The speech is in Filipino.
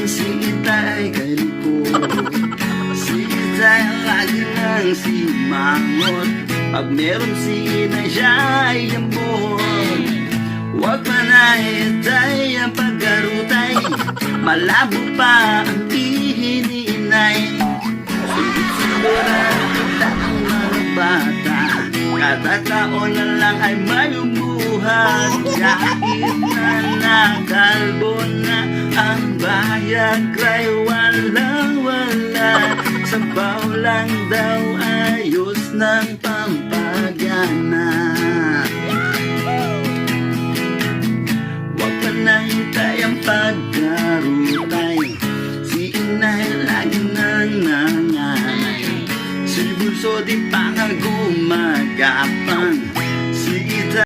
si Itay kay likod. Si Itay ang lagi nang simangot. Pag meron si Inay siya'y yambon. Huwag pa na Itay ang pagkarutay, malabo pa ang ihi ni Inay. Sigura kita ang mga bata, katataon na lang ay may umuhat. Kahit na nakalbo na ang Viagra'y walang-wala. Sabaw lang daw ayos ng pampagana.